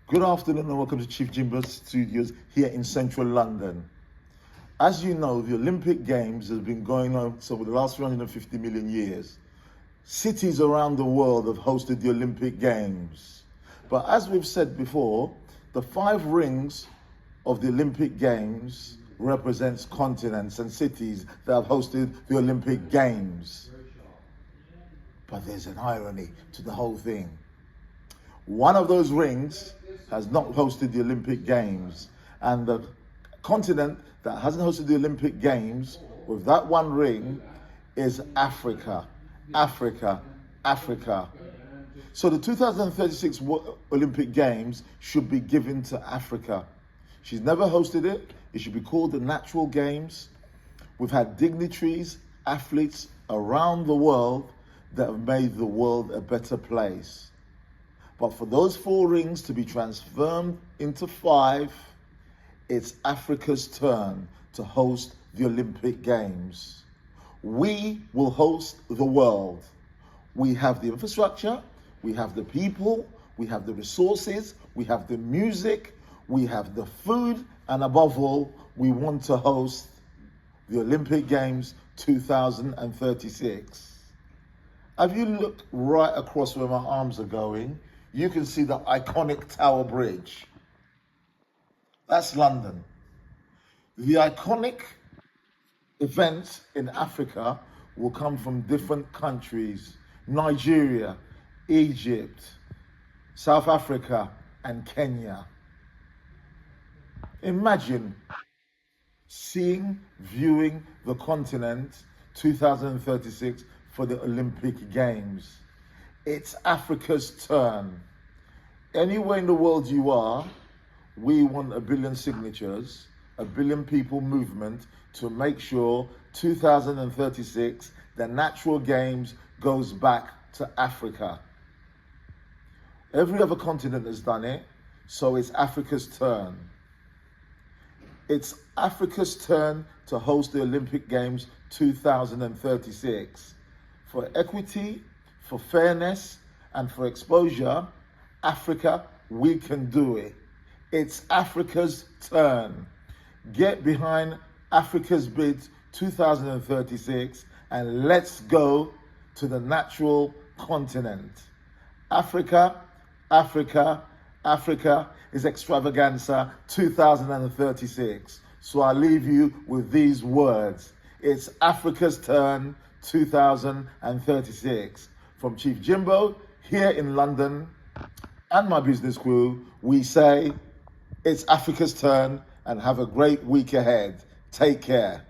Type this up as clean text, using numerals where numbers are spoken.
Good afternoon and welcome to Chief Jimbo Studios here in central London. As you know, the Olympic Games has been going on for the last 350 million years. Cities around the world have hosted the Olympic Games. But as we've said before, the 5 rings of the Olympic Games represents continents and cities that have hosted the Olympic Games. But there's an irony to the whole thing. One of those rings has not hosted the Olympic Games, and the continent that hasn't hosted the Olympic Games with that one ring is Africa. Africa. So the 2036 Olympic Games should be given to Africa. She's never hosted it. It should be called the Natural Games. We've had dignitaries, athletes around the world that have made the world a better place. But for those 4 rings to be transformed into 5, it's Africa's turn to host the Olympic Games. We will host the world. We have the infrastructure, we have the people, we have the resources, we have the music, we have the food, and above all, we want to host the Olympic Games 2036. If you look right across where my arms are going, you can see the iconic Tower Bridge. That's London. The iconic events in Africa will come from different countries: Nigeria, Egypt, South Africa, and Kenya. Imagine viewing the continent 2036 for the Olympic Games. It's Africa's turn. Anywhere in the world you are, we want 1 billion signatures, 1 billion people movement to make sure 2036, the Natural Games, goes back to Africa. Every other continent has done it, so it's Africa's turn. It's Africa's turn to host the Olympic Games 2036. For equity, for fairness, and for exposure, Africa, we can do it. It's Africa's turn. Get behind Africa's bid 2036 and let's go to the natural continent. Africa is Extravaganza 2036. So I leave you with these words. It's Africa's turn 2036. From Chief Jimbo here in London and my business crew, we say it's Africa's turn and have a great week ahead. Take care.